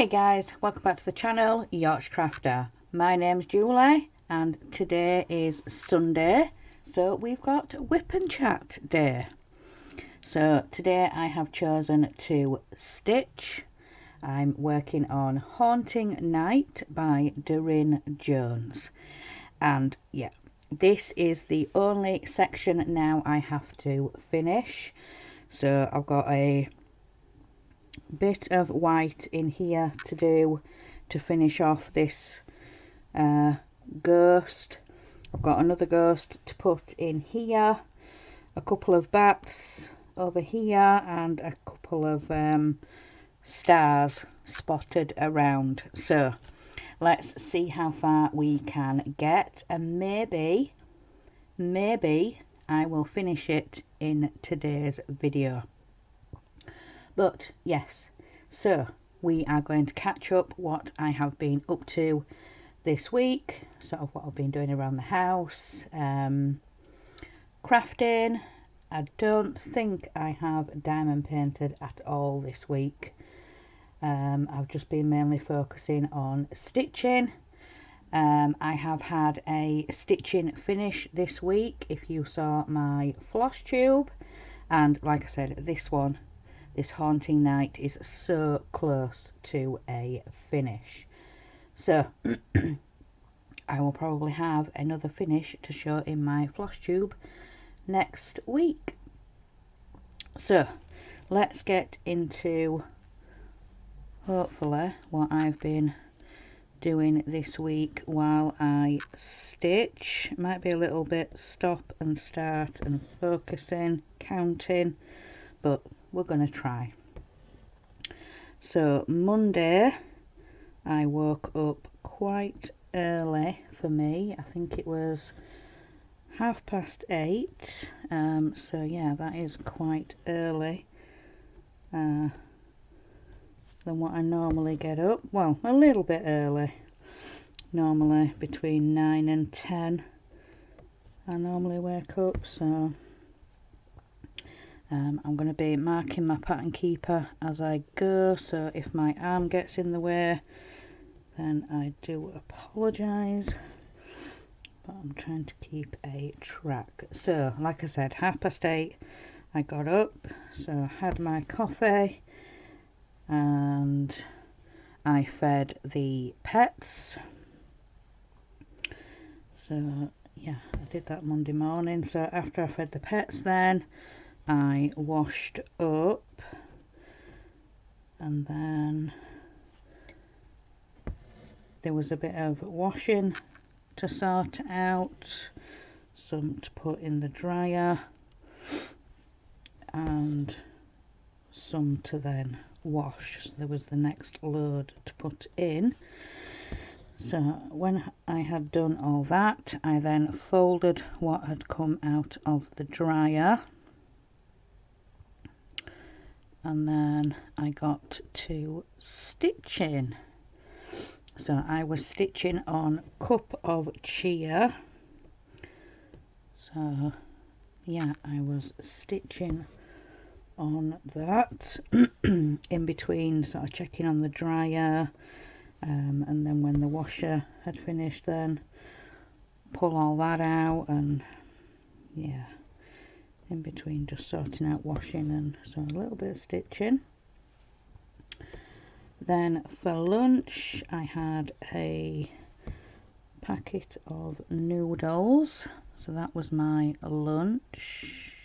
Hi guys, welcome back to the channel, Yorkshire Crafter. My name's Julie and today is Sunday, so we've got Whip and Chat day. So today I have chosen to stitch. I'm working on Haunting Night by Doreen Jones, and yeah, this is the only section now I have to finish. So I've got a bit of white in here to do to finish off this ghost. I've got another ghost to put in here, a couple of bats over here, and a couple of stars spotted around. So let's see how far we can get, and maybe I will finish it in today's video. But yes, so we are going to catch up what I have been up to this week, sort of what I've been doing around the house, crafting. I don't think I have diamond painted at all this week. I've just been mainly focusing on stitching. I have had a stitching finish this week, if you saw my floss tube, and like I said, this Haunting Night is so close to a finish. So I will probably have another finish to show in my floss tube next week. So let's get into hopefully what I've been doing this week while I stitch. It might be a little bit stop and start and focusing, counting, but we're going to try. So Monday I woke up quite early for me. I think it was 8:30. So yeah, that is quite early than what I normally get up. Well, a little bit early. Normally between 9 and 10 I normally wake up, so I'm going to be marking my pattern keeper as I go, so if my arm gets in the way then I do apologise, but I'm trying to keep a track. So like I said, 8:30 I got up, so I had my coffee and I fed the pets. So yeah, I did that Monday morning. So after I fed the pets, then I washed up, and then there was a bit of washing to sort out, some to put in the dryer and some to then wash. So there was the next load to put in. So when I had done all that, I then folded what had come out of the dryer, and then I got to stitching. So I was stitching on Cup of Cheer. So yeah, I was stitching on that in between, sort of checking on the dryer, and then when the washer had finished, then pull all that out, and yeah, in between just sorting out washing, and so a little bit of stitching. Then for lunch I had a packet of noodles, so that was my lunch.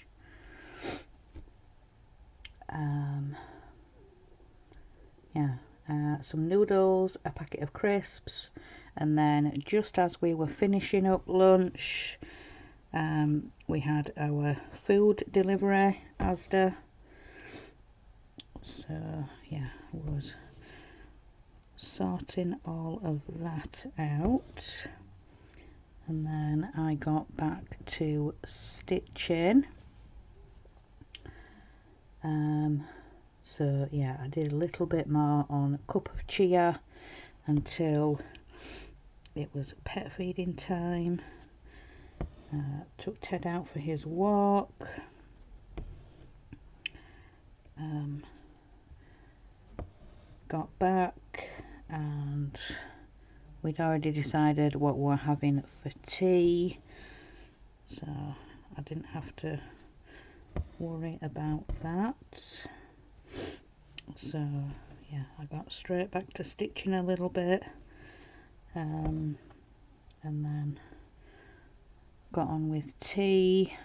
Some noodles, a packet of crisps, and then just as we were finishing up lunch, we had our food delivery, Asda. So yeah, I was sorting all of that out, and then I got back to stitching. So yeah, I did a little bit more on Cup of Cheer until it was pet feeding time. Took Ted out for his walk. got back and we'd already decided what we were having for tea, so I didn't have to worry about that. So yeah, I got straight back to stitching a little bit, and then got on with tea.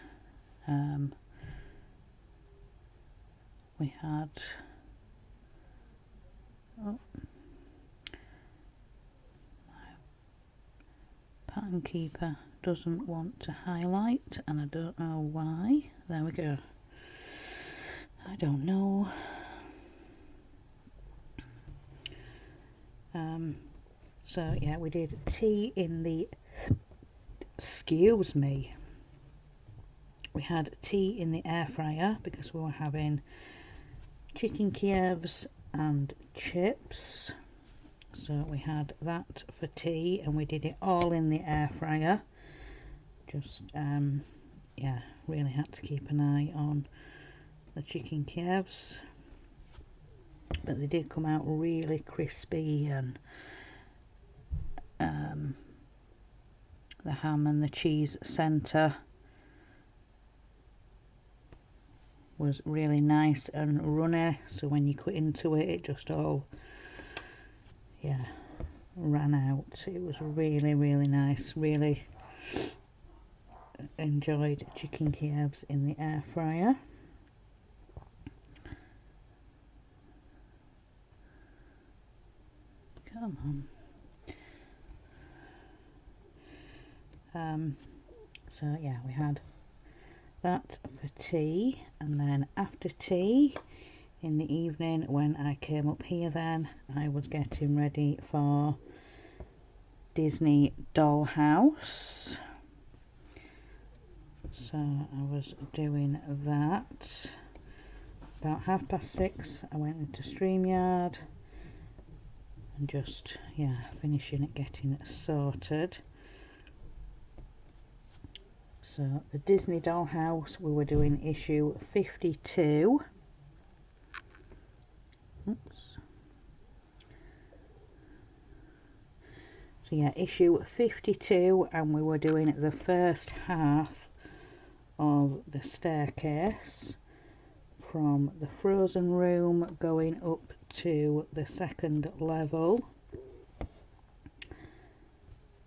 We had pattern keeper doesn't want to highlight and I don't know why. There we go. I don't know. So yeah, we did tea in the, excuse me, we had tea in the air fryer because we were having chicken Kievs and chips. So we had that for tea and we did it all in the air fryer. Just yeah, really had to keep an eye on the chicken Kievs, but they did come out really crispy, and the ham and the cheese centre was really nice and runny, so when you cut into it, it just all, yeah, ran out. It was really, really nice. Really enjoyed chicken Kievs in the air fryer. Come on. So yeah, we had that for tea, and then after tea in the evening when I came up here, then I was getting ready for Disney Dollhouse. So I was doing that. About 6:30 I went into StreamYard and just, yeah, finishing it, getting it sorted. So the Disney Dollhouse, we were doing issue 52. Oops. So yeah, issue 52, and we were doing the first half of the staircase from the frozen room going up to the second level.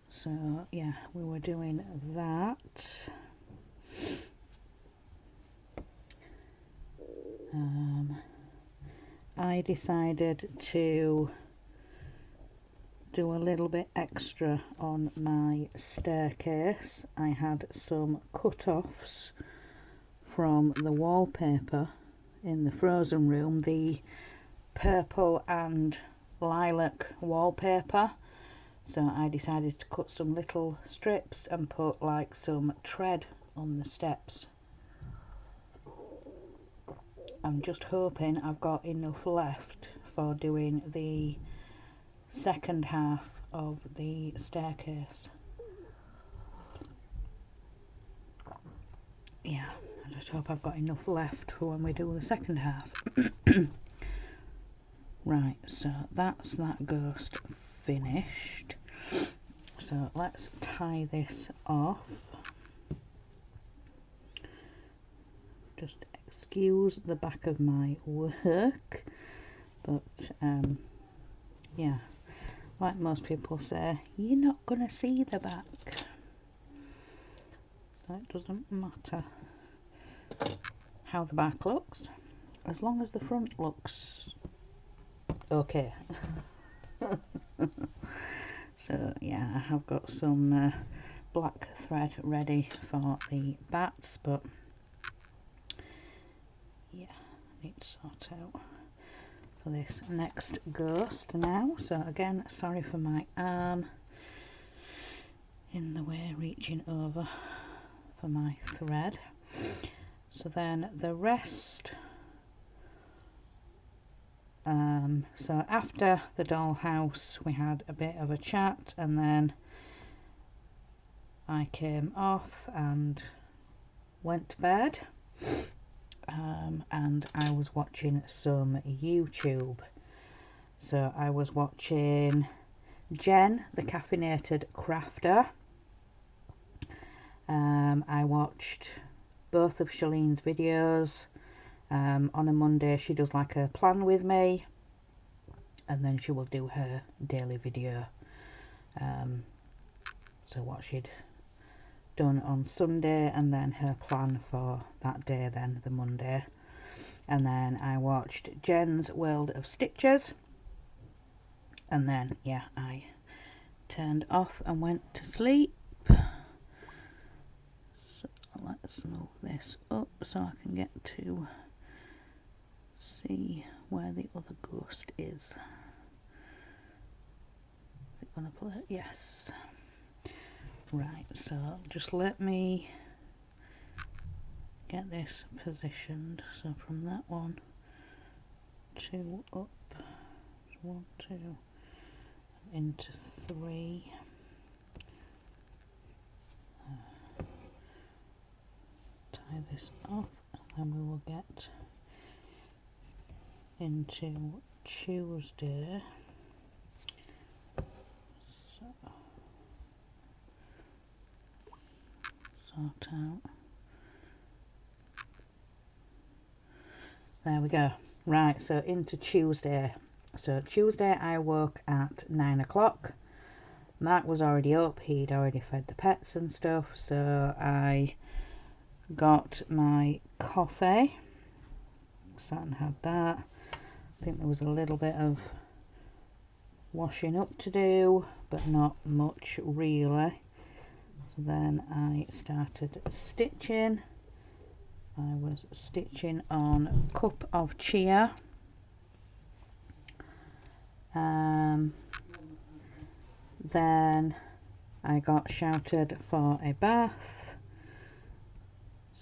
So yeah, we were doing that. I decided to do a little bit extra on my staircase. I had some cut-offs from the wallpaper in the frozen room, the purple and lilac wallpaper. So I decided to cut some little strips and put like some tread on the steps. I'm just hoping I've got enough left for doing the second half of the staircase. Yeah, I just hope I've got enough left for when we do the second half. Right, so that's that ghost finished. So let's tie this off. Just excuse the back of my work, but yeah, like most people say, you're not gonna see the back, so it doesn't matter how the back looks as long as the front looks okay. So yeah, I have got some black thread ready for the bats, but yeah, I need to sort out for this next ghost now. So again, sorry for my arm in the way reaching over for my thread. So then the rest, so after the dollhouse we had a bit of a chat, and then I came off and went to bed, and I was watching some YouTube. So I was watching Jen, the caffeinated crafter. I watched both of Shalene's videos. On a Monday she does like a plan with me, and then she will do her daily video. So what she'd done on Sunday, and then her plan for that day, then the Monday. And then I watched Jen's World of Stitches, and then yeah, I turned off and went to sleep. So let's move this up so I can get to see where the other ghost is. Is it gonna play? Yes. Right, so just let me get this positioned. So from that one, 2 up, 1, 2, into 3. Tie this off, and then we will get into Tuesday. So sort out. There we go. Right, so into Tuesday. So Tuesday I woke at 9 o'clock. Mark was already up, he'd already fed the pets and stuff, so I got my coffee, sat and had that. I think there was a little bit of washing up to do, but not much really. So then I started stitching. I was stitching on Cup of Chia. Then I got shouted for a bath,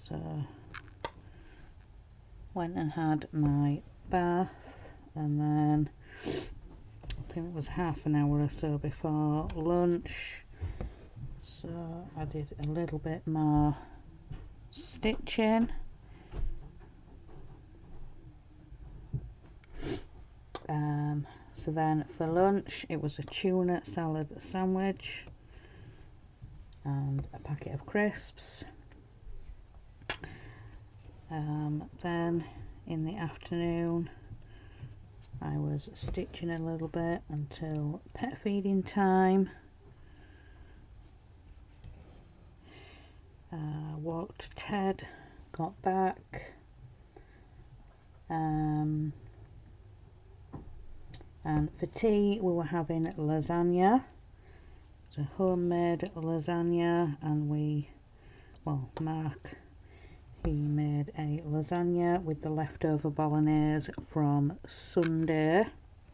so went and had my bath, and then I think it was half an hour or so before lunch, so I did a little bit more stitching. So then for lunch it was a tuna salad sandwich and a packet of crisps. Then in the afternoon I was stitching a little bit until pet feeding time. Walked Ted, got back, and for tea we were having lasagna. It's a homemade lasagna, and Mark, he made a lasagna with the leftover bolognese from Sunday.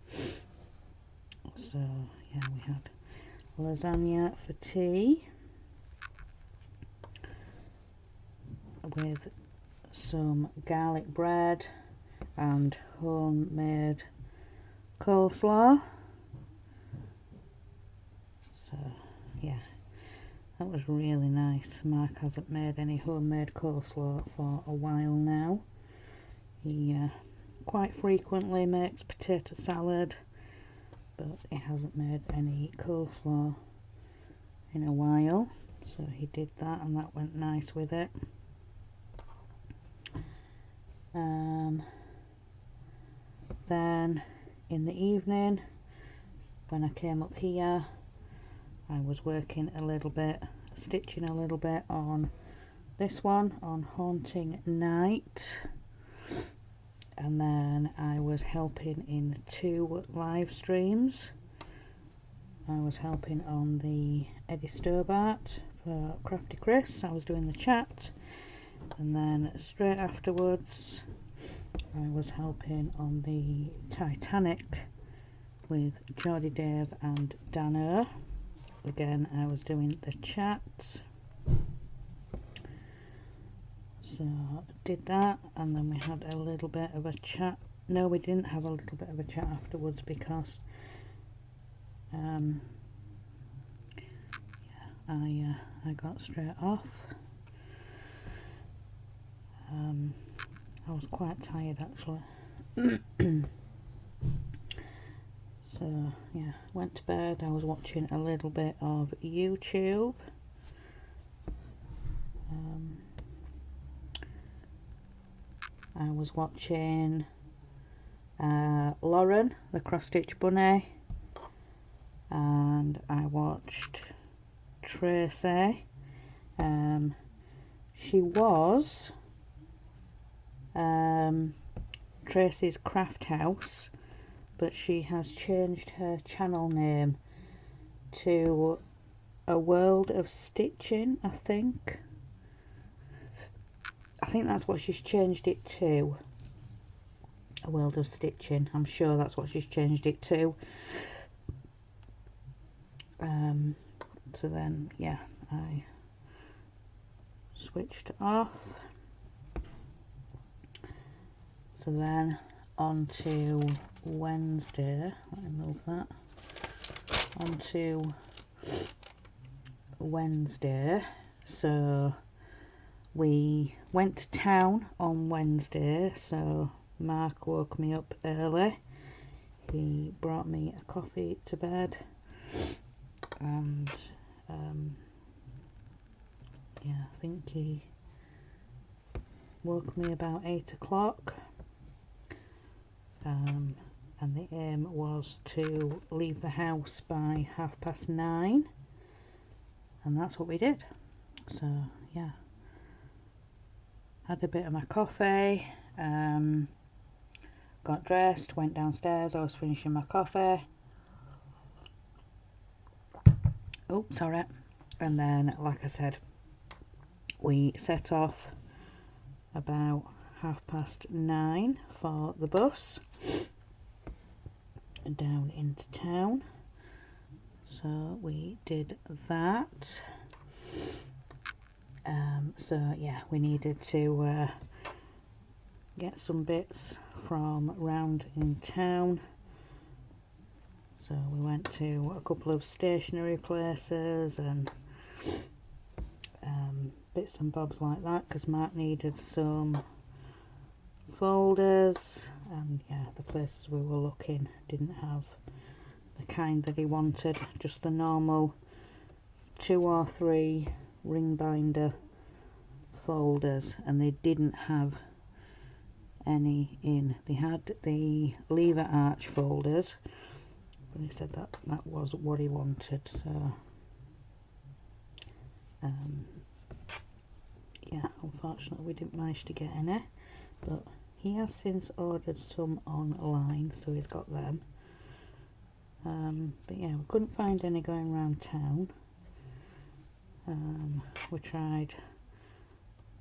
So yeah, we had lasagna for tea with some garlic bread and homemade coleslaw. So yeah, that was really nice. Mark hasn't made any homemade coleslaw for a while now. He quite frequently makes potato salad, but he hasn't made any coleslaw in a while, so he did that, and that went nice with it. Then in the evening when I came up here, I was working a little bit, stitching a little bit on this one, on Haunting Night, and then I was helping in 2 live streams. I was helping on the Eddie Stobart for Crafty Chris. I was doing the chat, and then straight afterwards I was helping on the Titanic with Geordie Dave and Dano. Again, I was doing the chat, so I did that, and then we had a little bit of a chat. No, we didn't have a little bit of a chat afterwards because I got straight off. I was quite tired actually. So yeah, went to bed. I was watching a little bit of YouTube. I was watching Lauren, the cross-stitch bunny, and I watched Tracy. She was Tracy's Craft House, but she has changed her channel name to A World of Stitching, I think. I think that's what she's changed it to. A World of Stitching. I'm sure that's what she's changed it to. So then, yeah, I switched off. So then on to Wednesday. Let me move that. On to Wednesday. So we went to town on Wednesday. So Mark woke me up early. He brought me a coffee to bed. And yeah, I think he woke me about 8 o'clock. And the aim was to leave the house by 9:30, and that's what we did. So yeah, had a bit of my coffee, got dressed, went downstairs. I was finishing my coffee. Oh, sorry. And then, like I said, we set off about 9:30 for the bus down into town. So we did that. So yeah, we needed to get some bits from round in town. So we went to a couple of stationery places and bits and bobs like that, because Mark needed some folders, and yeah, the places we were looking didn't have the kind that he wanted, just the normal 2 or 3 ring binder folders, and they didn't have any in. They had the lever arch folders, but he said that was what he wanted. So yeah, unfortunately we didn't manage to get any, but he has since ordered some online, so he's got them. But yeah, we couldn't find any going around town. We tried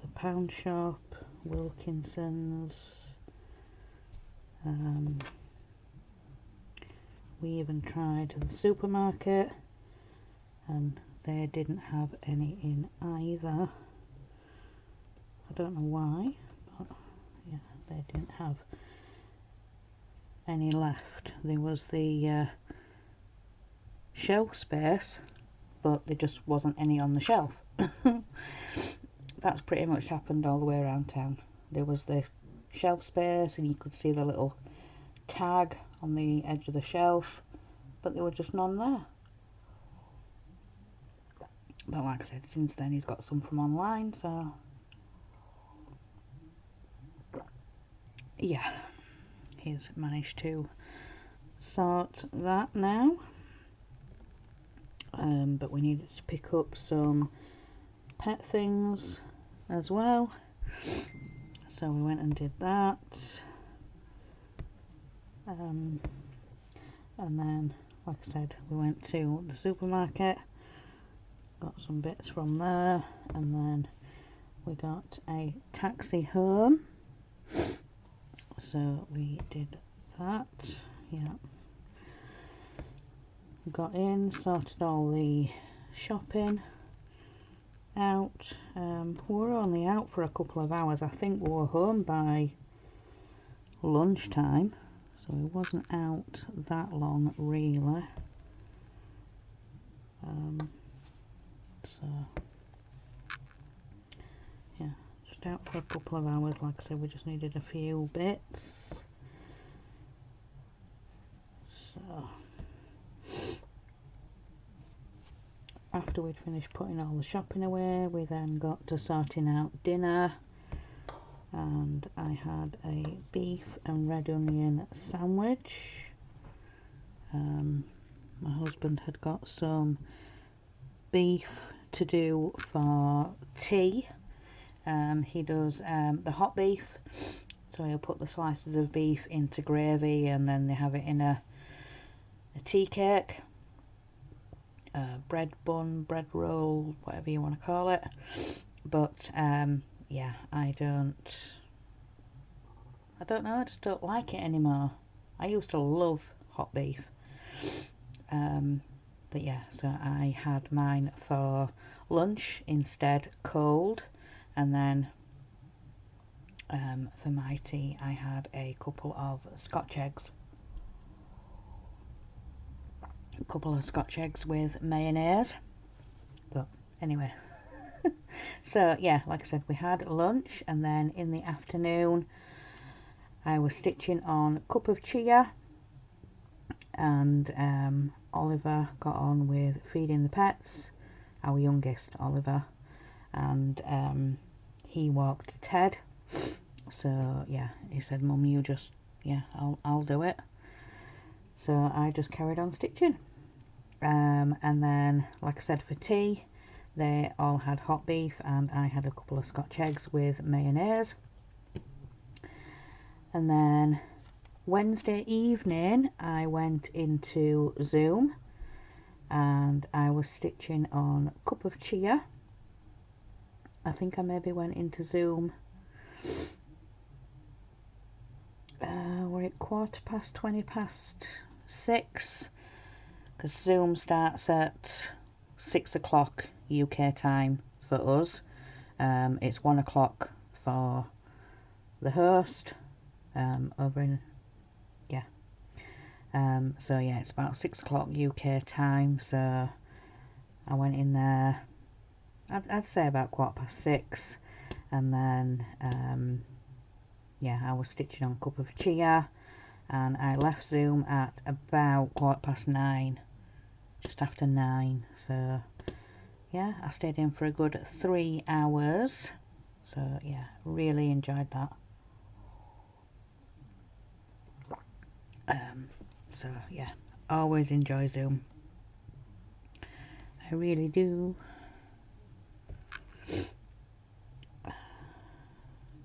the pound shop, Wilkinson's, we even tried the supermarket, and they didn't have any in either. I don't know why, but yeah, they didn't have any left. There was the shelf space, but there just wasn't any on the shelf. That's pretty much happened all the way around town. There was the shelf space, and you could see the little tag on the edge of the shelf, but there were just none there. But like I said, since then he's got some from online, so yeah, he's managed to sort that now. But we needed to pick up some pet things as well, so we went and did that. And then, like I said, we went to the supermarket, got some bits from there, and then we got a taxi home. So we did that, yeah. Got in, sorted all the shopping out. We were only out for a couple of hours. I think we were home by lunchtime, so it wasn't out that long really. So yeah, just out for a couple of hours. Like I said, we just needed a few bits. So after we'd finished putting all the shopping away, we then got to sorting out dinner, and I had a beef and red onion sandwich. My husband had got some beef to do for tea. He does the hot beef, so he'll put the slices of beef into gravy and then they have it in a tea cake, bread bun, bread roll, whatever you want to call it. But yeah, I don't know, I just don't like it anymore. I used to love hot beef. But yeah, so I had mine for lunch instead, cold, and then for my tea I had a couple of Scotch eggs. A couple of Scotch eggs with mayonnaise. But anyway, so yeah, like I said, we had lunch, and then in the afternoon I was stitching on a cup of chia, and Oliver got on with feeding the pets, our youngest Oliver, and he walked Ted. So yeah, he said, "Mum, you just, yeah, I'll do it." So I just carried on stitching, and then, like I said, for tea they all had hot beef and I had a couple of Scotch eggs with mayonnaise. And then Wednesday evening I went into Zoom and I was stitching on a cup of chia. I think I maybe went into Zoom, were it 6:15, because Zoom starts at 6 o'clock UK time for us. It's 1 o'clock for the host over in, yeah. So yeah, it's about 6 o'clock UK time, so I went in there, I'd say about 6:15, and then yeah, I was stitching on a cup of chia, and I left Zoom at about 9:15, just after 9. So yeah, I stayed in for a good 3 hours. So yeah, really enjoyed that. So yeah, always enjoy Zoom. I really do.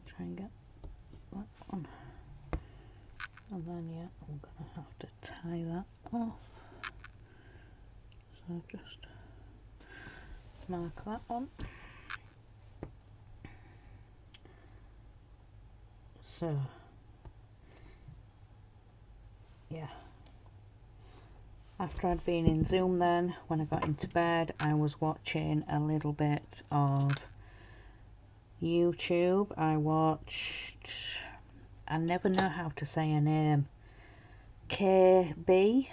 Try and get that one. And then yeah, I'm gonna have to tie that off. So just mark that one. So yeah, after I'd been in Zoom, then when I got into bed I was watching a little bit of YouTube. I watched, I never know how to say her name, KB,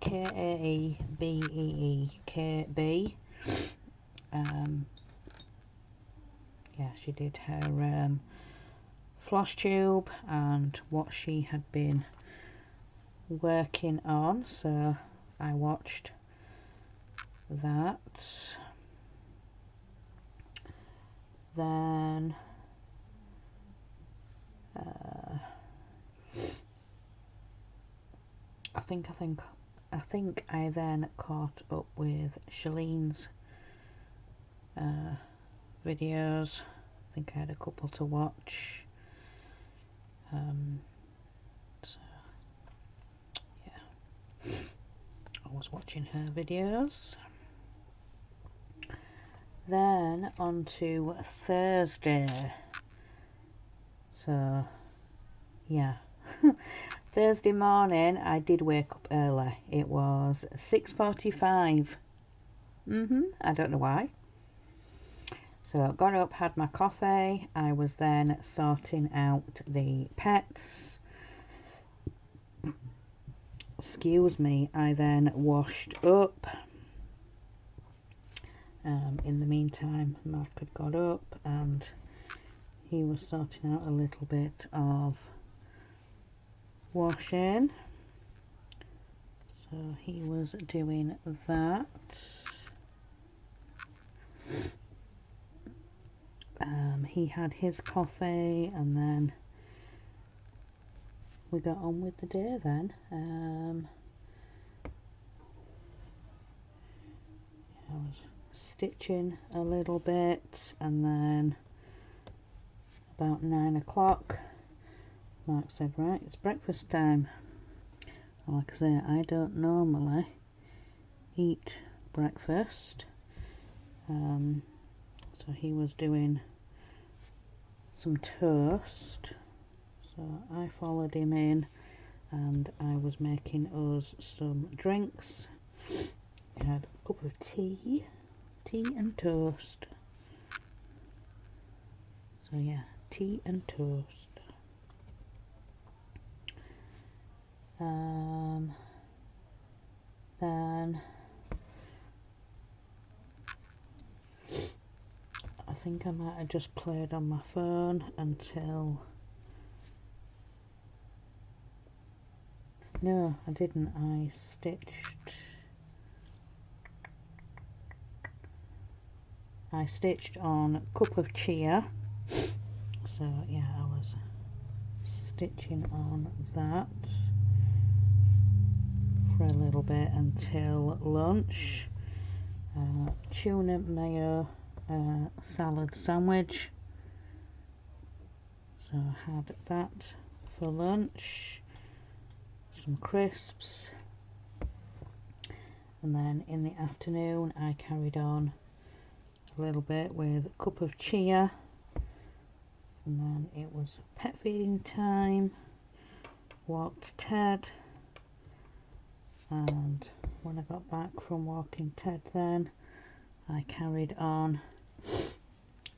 Kaeebee, KB. Yeah, she did her floss tube and what she had been working on, so I watched that. Then I think I then caught up with Shalene's videos. I think I had a couple to watch. So yeah, I was watching her videos. Then on to Thursday. So yeah, Thursday morning I did wake up early. It was 6:45. I don't know why. So I got up, had my coffee. I was then sorting out the pets. Excuse me. I then washed up. In the meantime, Mark had got up and he was sorting out a little bit of washing. So So he was doing that. He had his coffee and then we got on with the day then. I was stitching a little bit and then about 9 o'clock Mark said, right, it's breakfast time. Like I say, I don't normally eat breakfast, so he was doing some toast, so I followed him in and I was making us some drinks. I had a cup of tea and toast. So yeah, tea and toast. Then I think I might have just played on my phone until... No, I didn't. I stitched on a cup of chia. So yeah, I was stitching on that for a little bit until lunch. Tuna mayo salad sandwich. So I had that for lunch. Some crisps. And then in the afternoon I carried on a little bit with a cup of chia. And then it was pet feeding time. Walked Ted. And when I got back from walking Ted then, I carried on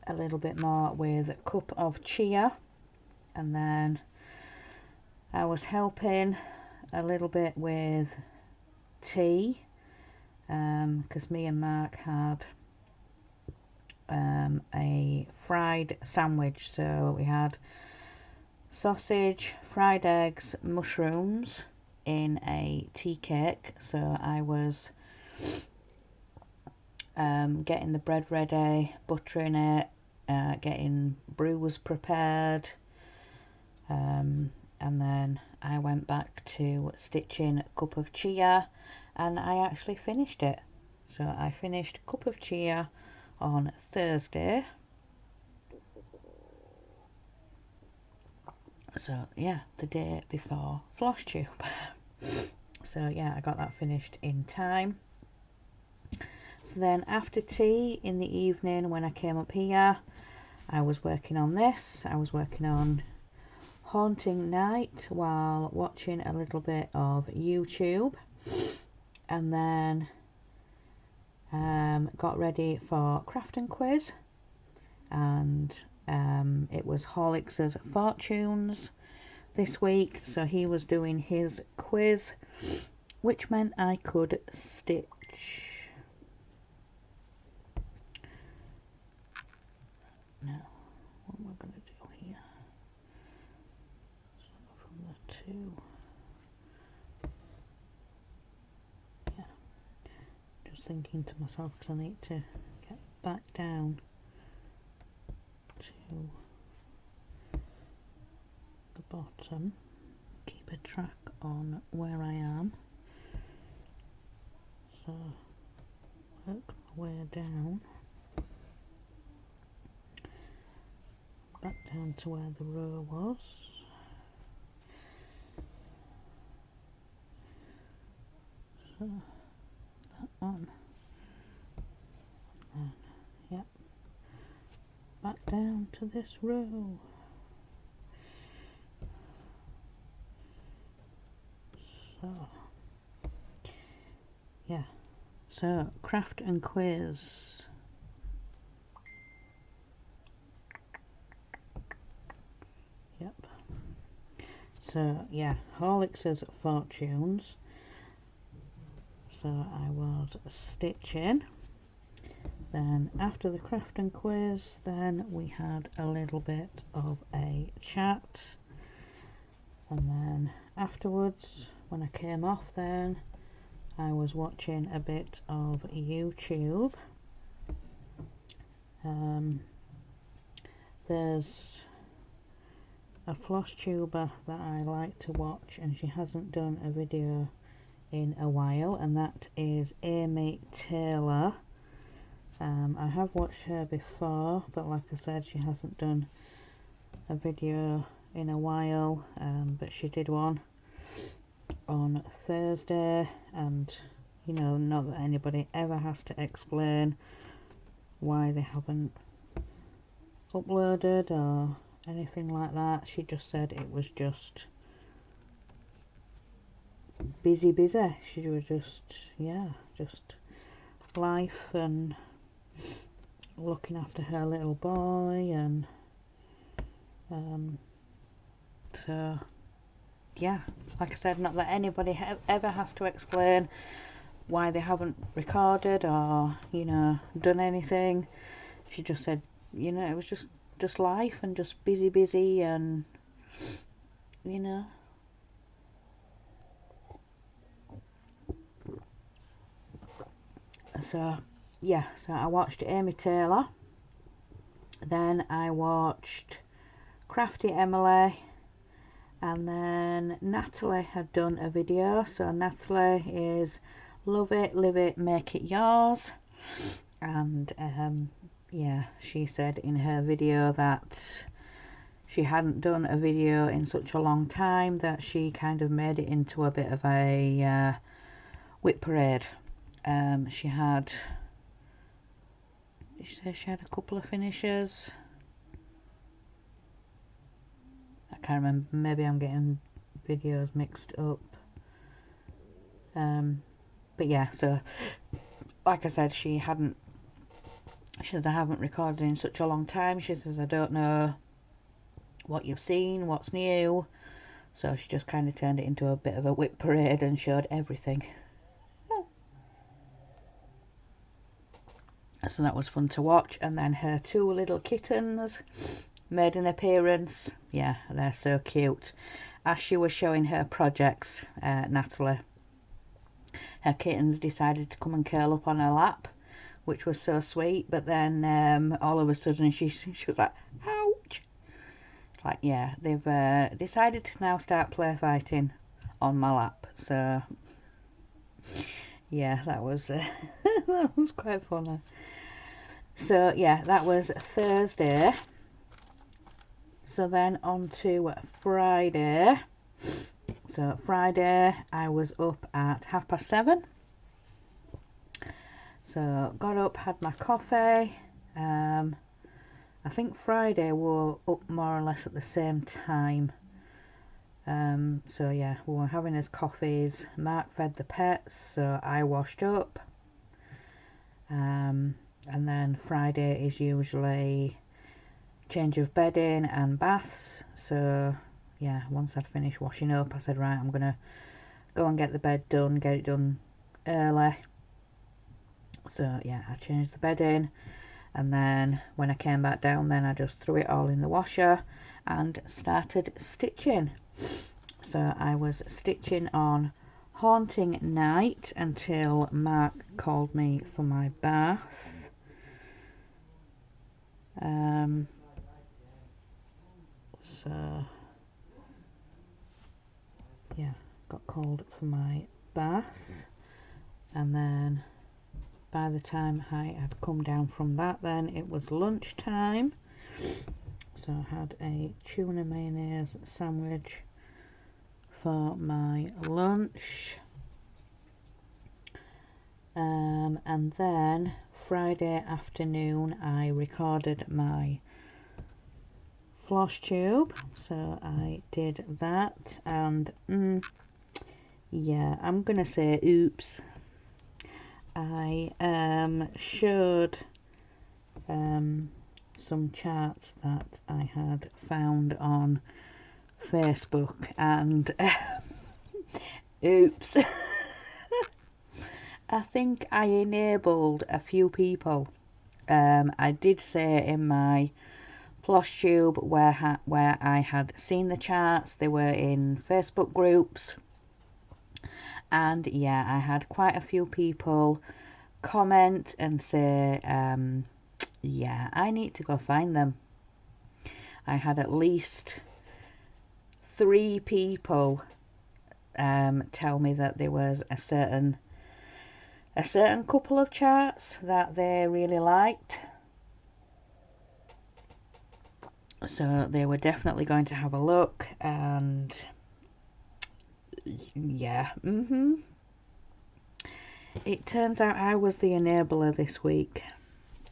a little bit more with a cup of chia, and then I was helping a little bit with tea, because me and Mark had a fried sandwich. So we had sausage, fried eggs, mushrooms in a tea cake. So I was getting the bread ready, buttering it, getting brews prepared, and then I went back to stitching a cup of chia, and I actually finished it. So I finished a cup of chia on Thursday. So yeah, the day before floss tube. So yeah, I got that finished in time. So then after tea in the evening, when I came up here, I was working on this. I was working on Haunting Night while watching a little bit of YouTube, and then got ready for craft and quiz, and it was Horlicks's Fortunes this week, so he was doing his quiz, which meant I could stitch. Now, what am I going to do here? So from the 2, yeah, just thinking to myself, because I need to get back down to the bottom, keep a track on where I am. So work my way down, back down to where the row was. So that one, and yep, back down to this row. So yeah, so craft and quiz. Yep. So yeah, Horlicks's Fortunes. So I was stitching. Then after the craft and quiz, then we had a little bit of a chat, and then afterwards, when I came off, then I was watching a bit of YouTube. There's a floss tuber that I like to watch, and she hasn't done a video in a while, and that is Amy Taylor. I have watched her before, but like I said, she hasn't done a video in a while, but she did one on Thursday, and you know, not that anybody ever has to explain why they haven't uploaded or anything like that. She just said it was just busy. She was just, yeah, just life and looking after her little boy, and so yeah, like I said, not that anybody ever has to explain why they haven't recorded or, you know, done anything. She just said, you know, it was just life and just busy and, you know. So yeah, so I watched Amy Taylor, then I watched Crafty Emily, and then Natalie had done a video. So Natalie is Love It, Live It, Make It Yours, and yeah, she said in her video that she hadn't done a video in such a long time, that she kind of made it into a bit of a whip parade. She said she had a couple of finishes. I can't remember, maybe I'm getting videos mixed up. But yeah, so like I said, she says, I haven't recorded in such a long time. She says, I don't know what you've seen, what's new. So she just kind of turned it into a bit of a whip parade and showed everything. So that was fun to watch. And then her two little kittens made an appearance. Yeah, they're so cute. As she was showing her projects, Natalie, her kittens decided to come and curl up on her lap, which was so sweet. But then all of a sudden she was like, ouch. Like, yeah, they've decided to now start play fighting on my lap. So yeah, that was that was quite funny. So yeah, that was Thursday. So then on to Friday. So Friday I was up at 7:30. So got up, had my coffee. I think Friday we were up more or less at the same time. So yeah, we were having his coffees. Mark fed the pets, so I washed up. And then Friday is usually change of bedding and baths. So yeah, once I'd finished washing up, I said, right, I'm gonna go and get the bed done, get it done early. So yeah, I changed the bedding, and then when I came back down, then I just threw it all in the washer and started stitching. So I was stitching on Haunting Night until Mark called me for my bath. So yeah, got called for my bath, and then by the time I had come down from that, then it was lunchtime. So I had a tuna mayonnaise sandwich for my lunch. And then Friday afternoon I recorded my floss tube, so I did that, and yeah, I'm gonna say oops. I showed some charts that I had found on Facebook, and oops. I think I enabled a few people. I did say in my floss tube where I had seen the charts, they were in Facebook groups, And yeah, I had quite a few people comment and say, yeah, I need to go find them. I had at least 3 people tell me that there was a certain couple of charts that they really liked. So they were definitely going to have a look, and yeah, it turns out I was the enabler this week.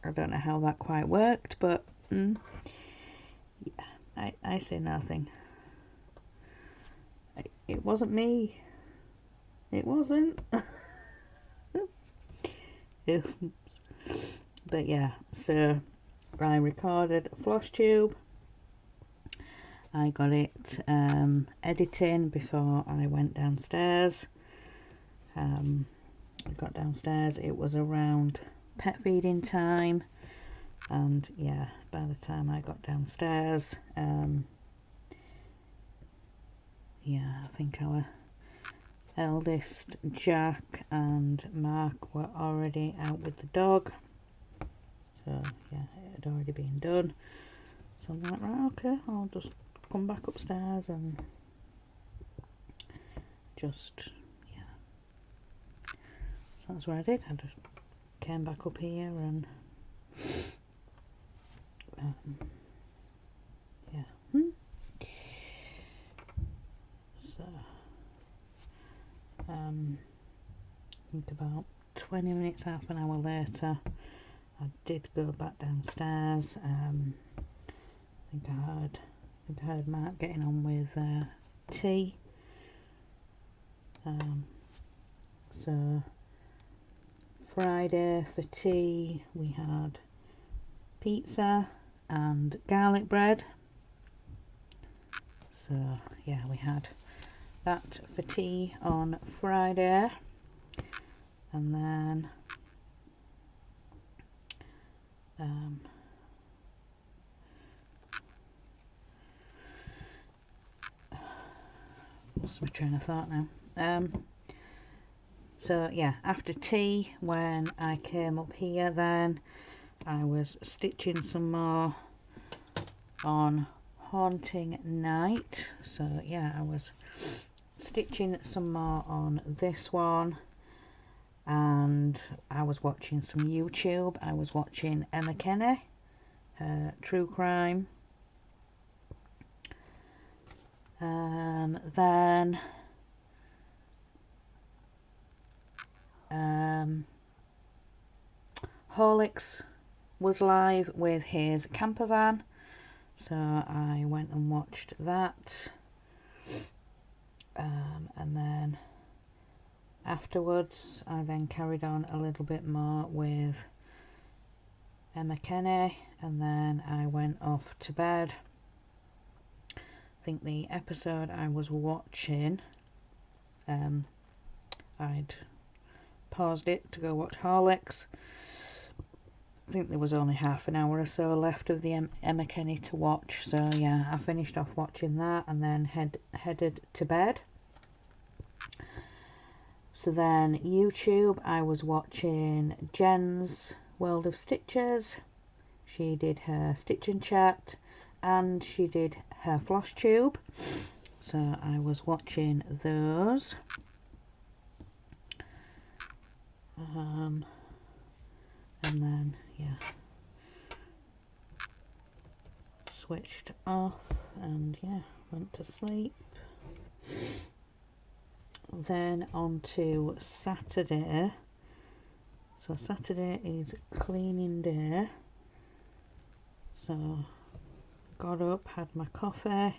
I don't know how that quite worked, but yeah, I say nothing. It wasn't me. It wasn't. But yeah, so I recorded a floss tube. I got it editing before I went downstairs. I got downstairs, it was around pet feeding time, and yeah, by the time I got downstairs, yeah, I think our eldest Jack and Mark were already out with the dog. So yeah, it had already been done. So I'm like, right, okay, I'll just come back upstairs and just, yeah. So that's what I did. I just came back up here and yeah. So I think about 20 minutes, half an hour later, I did go back downstairs. I think I heard Mark getting on with tea. So Friday for tea we had pizza and garlic bread. So yeah, we had that for tea on Friday, and then lost my train of thought now. So yeah, after tea, when I came up here, then I was stitching some more on Haunting Night. So yeah, I was stitching some more on this one, and I was watching some YouTube. I was watching Emma Kenny, true crime. Then Horlicks was live with his camper van, so I went and watched that, and then afterwards I then carried on a little bit more with Emma Kenny, and then I went off to bed. I think the episode I was watching, I'd paused it to go watch Horlicks. I think there was only half an hour or so left of the Emma Kenny to watch, so yeah, I finished off watching that and then headed to bed. So then YouTube, I was watching Jen's World of Stitches. She did her Stitch and Chat and she did her floss tube, so I was watching those. And then yeah, switched off and yeah, went to sleep. Then on to Saturday. So Saturday is cleaning day. So got up, had my coffee.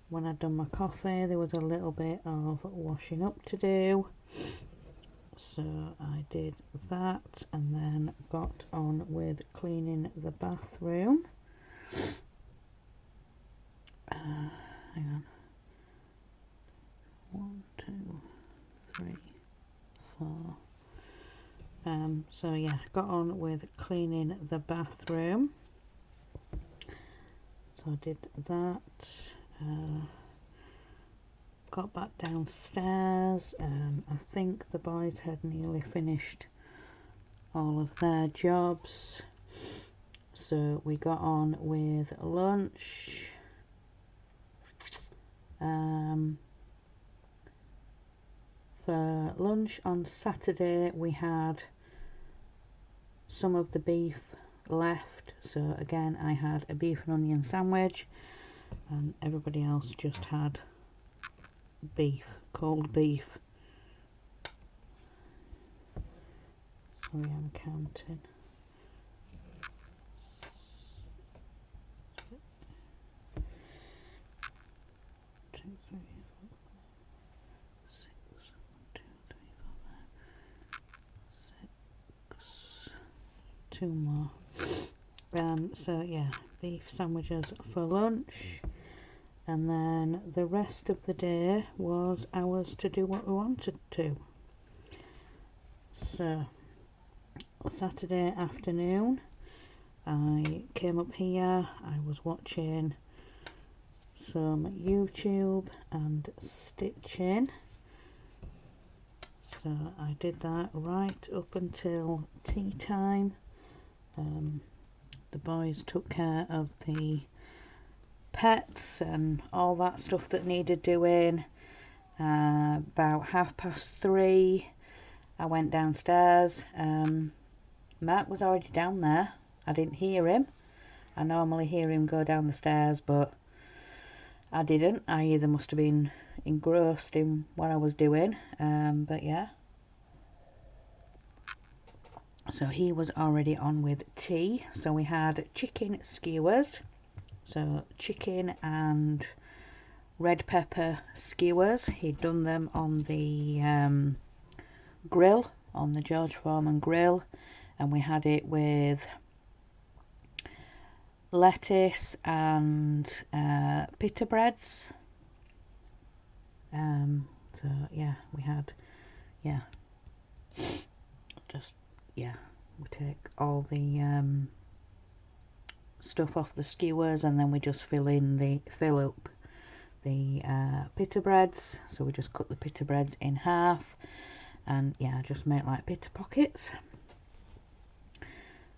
When I'd done my coffee, there was a little bit of washing up to do. So I did that and then got on with cleaning the bathroom. Hang on. 1, 2, 3, 4. So yeah, got on with cleaning the bathroom. So I did that. got back downstairs. I think the boys had nearly finished all of their jobs, so we got on with lunch. For lunch on Saturday we had some of the beef left, so again I had a beef and onion sandwich, and everybody else just had beef, cold beef. Sorry, I'm counting. 2, 3, 4, 6, 1, 2, 3, 4, 5, 6, 2 more. So yeah, beef sandwiches for lunch, and then the rest of the day was ours to do what we wanted to. So Saturday afternoon I came up here, I was watching some YouTube and stitching, so I did that right up until tea time. The boys took care of the pets and all that stuff that needed doing. About 3:30 I went downstairs. Mark was already down there. I didn't hear him. I normally hear him go down the stairs, but I didn't. I either must have been engrossed in what I was doing, but yeah. So he was already on with tea. So we had chicken skewers. So chicken and red pepper skewers. He'd done them on the grill, on the George Foreman grill, and we had it with lettuce and pita breads. So yeah, we had, yeah, just, yeah, we take all the stuff off the skewers, and then we just fill up the pita breads. So we just cut the pita breads in half, and yeah, just make like pita pockets.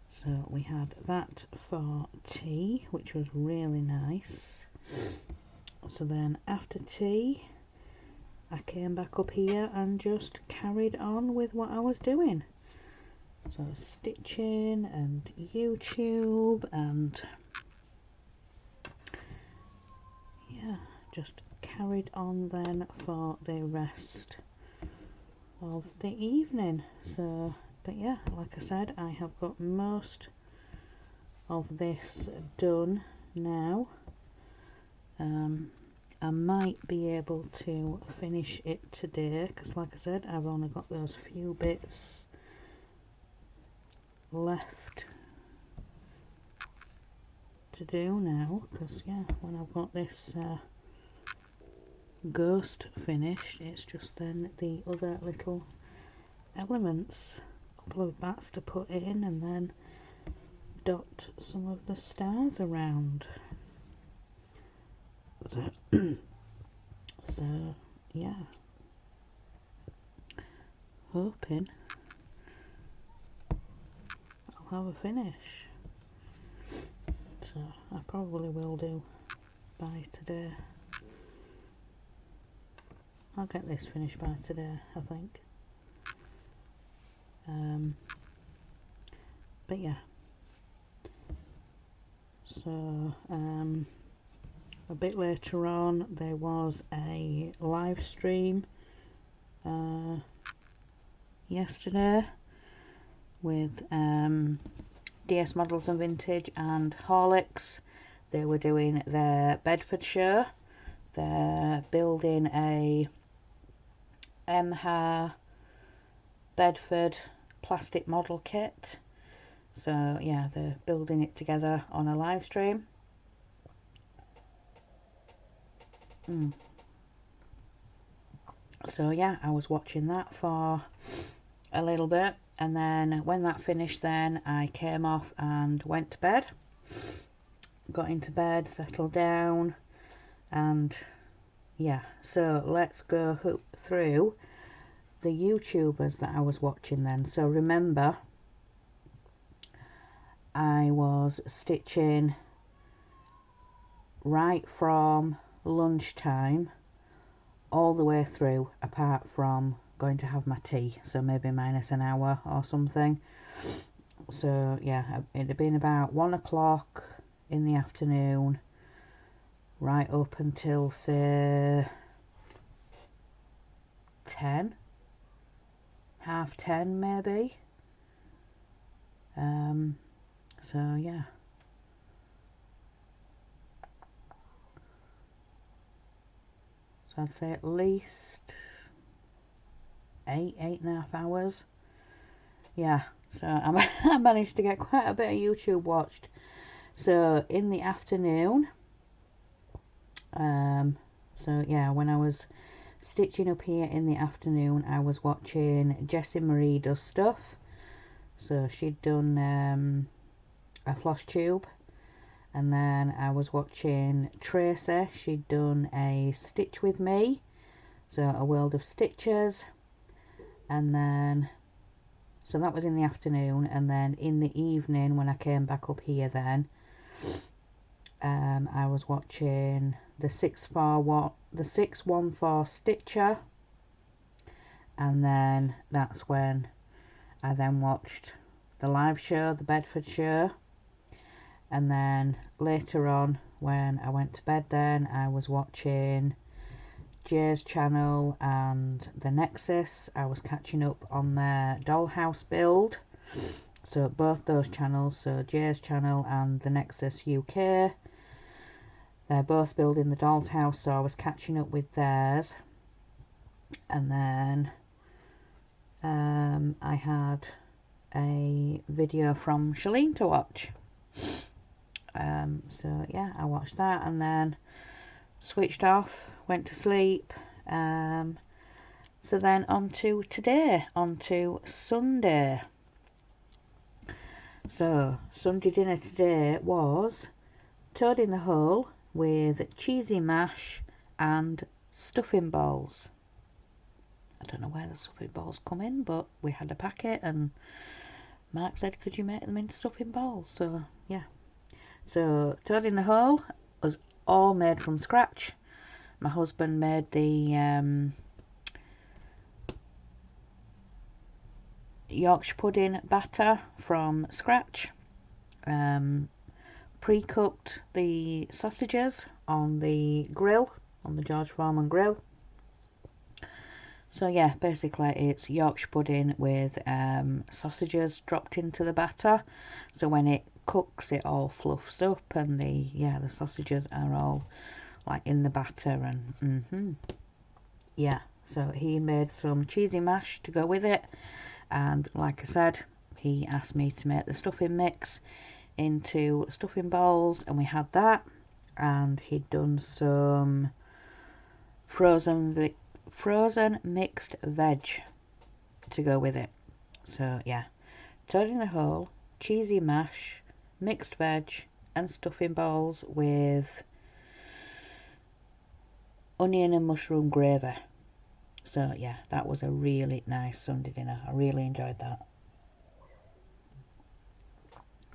So we had that for tea, which was really nice. So then after tea I came back up here and just carried on with what I was doing. So stitching and YouTube, and yeah, just carried on then for the rest of the evening. So, but yeah, like I said, I have got most of this done now. I might be able to finish it today, because like I said, I've only got those few bits left to do now, because yeah, when I've got this ghost finished, it's just then the other little elements, a couple of bats to put in, and then dot some of the stars around. So yeah, hoping I'll have a finish. So I probably will do by today. I'll get this finished by today, I think. But yeah, so a bit later on there was a live stream yesterday with DS Models and Vintage and Horlicks. They were doing their Bedford show. They're building a MHA Bedford plastic model kit. So yeah, they're building it together on a live stream. So yeah, I was watching that for a little bit, and then when that finished, then I came off and went to bed. Got into bed, settled down, and yeah, so let's go through the YouTubers that I was watching then. So remember, I was stitching right from lunchtime all the way through, apart from going to have my tea, so maybe minus an hour or something. So yeah, it had been about 1 o'clock in the afternoon right up until say 10, half 10 maybe. So yeah, so I'd say at least 8.5 hours. Yeah, so I managed to get quite a bit of YouTube watched. So in the afternoon, so yeah, when I was stitching up here in the afternoon, I was watching Jessie Marie Does Stuff. So she'd done a floss tube, and then I was watching Tracy. She'd done a Stitch With Me, so a world of stitches. And then, so that was in the afternoon, and then in the evening when I came back up here then, I was watching the 614 Stitcher, and then that's when I then watched the live show, the Bedford show. And then later on when I went to bed then, I was watching Jay's channel and the Nexus. I was catching up on their dollhouse build. So both those channels, so Jay's channel and the Nexus UK, they're both building the doll's house, so I was catching up with theirs. And then I had a video from Shalene to watch. So yeah, I watched that and then switched off, went to sleep. So then on to today, on to Sunday. So Sunday dinner today was toad in the hole with cheesy mash and stuffing balls. I don't know where the stuffing balls come in, but we had a packet and Mark said, could you make them into stuffing balls? So yeah. So toad in the hole was all made from scratch. My husband made the Yorkshire pudding batter from scratch, pre-cooked the sausages on the grill, on the George Foreman grill. So yeah, basically it's Yorkshire pudding with sausages dropped into the batter, so when it cooks it all fluffs up and the sausages are all like in the batter. And yeah, so he made some cheesy mash to go with it, and like I said, he asked me to make the stuffing mix into stuffing balls, and we had that. And he'd done some frozen mixed veg to go with it. So yeah, toad in the hole, cheesy mash, mixed veg and stuffing balls with onion and mushroom gravy. So yeah, that was a really nice Sunday dinner. I really enjoyed that.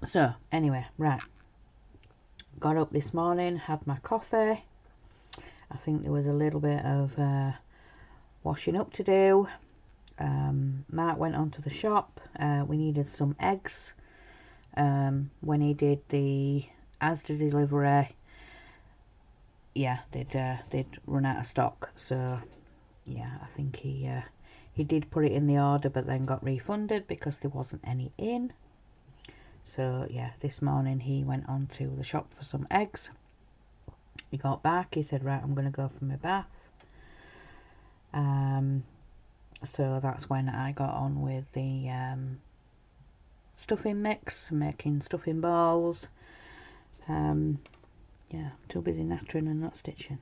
So anyway, right, got up this morning, had my coffee. I think there was a little bit of washing up to do. Mark went on to the shop. We needed some eggs. When he did the Asda delivery, yeah, they'd run out of stock. So yeah, I think he did put it in the order, but then got refunded because there wasn't any in. So yeah, this morning he went on to the shop for some eggs. He got back, he said, right, I'm going to go for my bath. So that's when I got on with the stuffing mix, making stuffing balls. Yeah, too busy nattering and not stitching.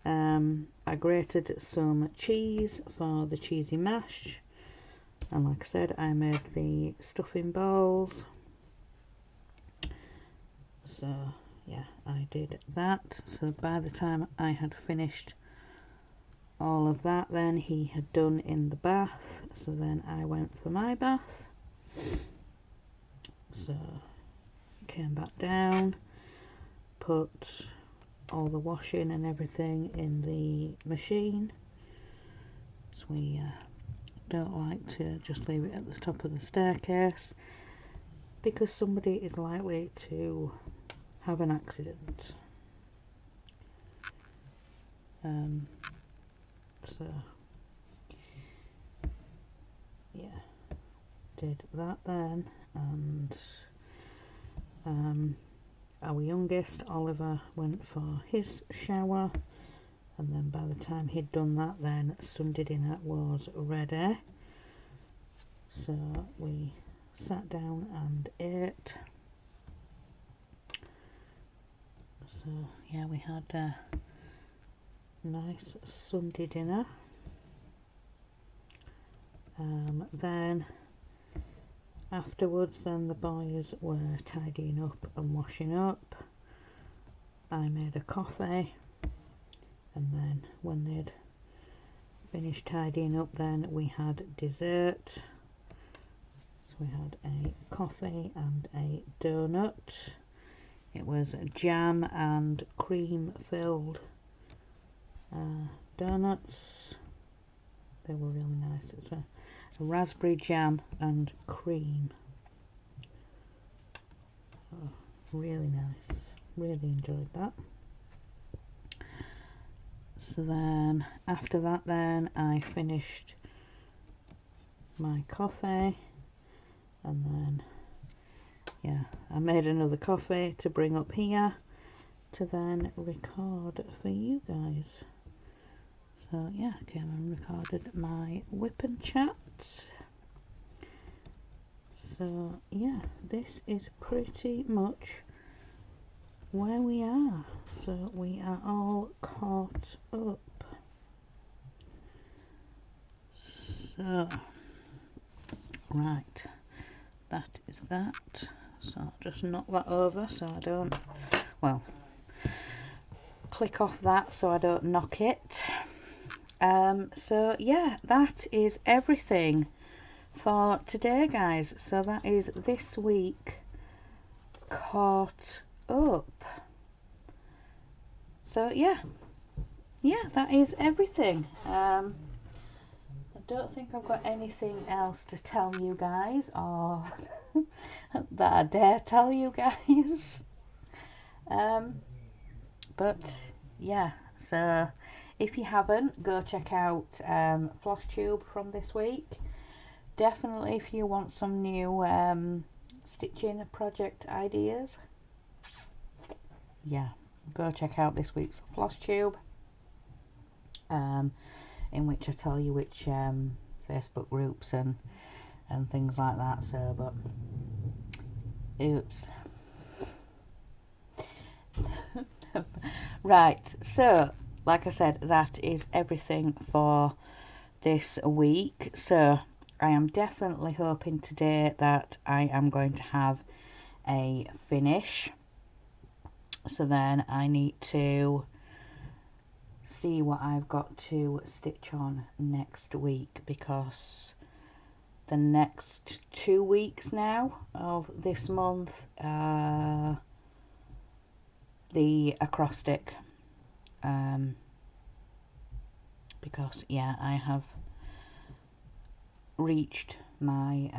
I grated some cheese for the cheesy mash, and like I said, I made the stuffing balls. So yeah, I did that. So by the time I had finished all of that, then he had done in the bath. So then I went for my bath. So came back down, put all the washing and everything in the machine. So we don't like to just leave it at the top of the staircase because somebody is likely to have an accident. So yeah, did that then, and our youngest Oliver went for his shower, and then by the time he'd done that, then Sunday dinner was ready. So we sat down and ate. So yeah, we had a nice Sunday dinner. Then afterwards, then the boys were tidying up and washing up. I made a coffee, and then when they'd finished tidying up, then we had dessert. So we had a coffee and a donut. It was jam and cream filled donuts. They were really nice. It's a raspberry jam and cream. Oh, really nice. Really enjoyed that. So then after that, then I finished my coffee, and then yeah, I made another coffee to bring up here to then record for you guys. So yeah, I came and recorded my Wip and Chat. So yeah, this is pretty much where we are. So we are all caught up. So right, that is that. So I'll just knock that over so I don't, well, click off that so I don't knock it. So yeah, that is everything for today, guys. So that is this week caught up. So yeah, that is everything. I don't think I've got anything else to tell you guys, or that I dare tell you guys. But yeah, so if you haven't, go check out FlossTube from this week. Definitely, if you want some new stitching project ideas, yeah, go check out this week's FlossTube, in which I tell you which Facebook groups and things like that. So, but oops. Right, so like I said, that is everything for this week. So I am definitely hoping today that I am going to have a finish. So then I need to see what I've got to stitch on next week, because the next 2 weeks now of this month are the acrostic, because yeah, I have reached my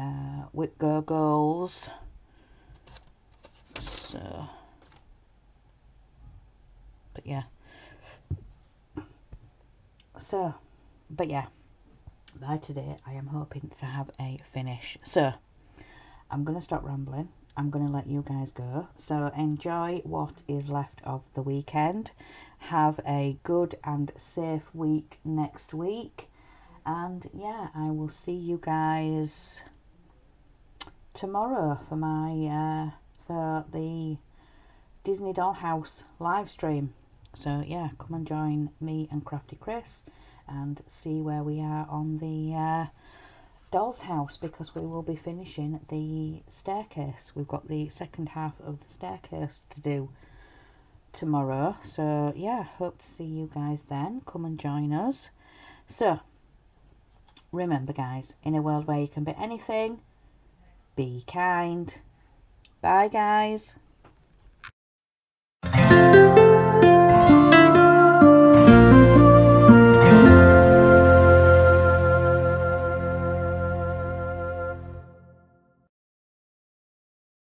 Whip Go goals. So but yeah, by today I am hoping to have a finish. So I'm going to stop rambling. I'm going to let you guys go. So enjoy what is left of the weekend. Have a good and safe week next week. And yeah, I will see you guys tomorrow for my for the Disney Dollhouse live stream. So yeah, come and join me and Crafty Chris and see where we are on the doll's house, because we will be finishing the staircase. We've got the second half of the staircase to do. tomorrow. So yeah, hope to see you guys then. Come and join us. So remember guys, in a world where you can be anything, be kind. Bye guys.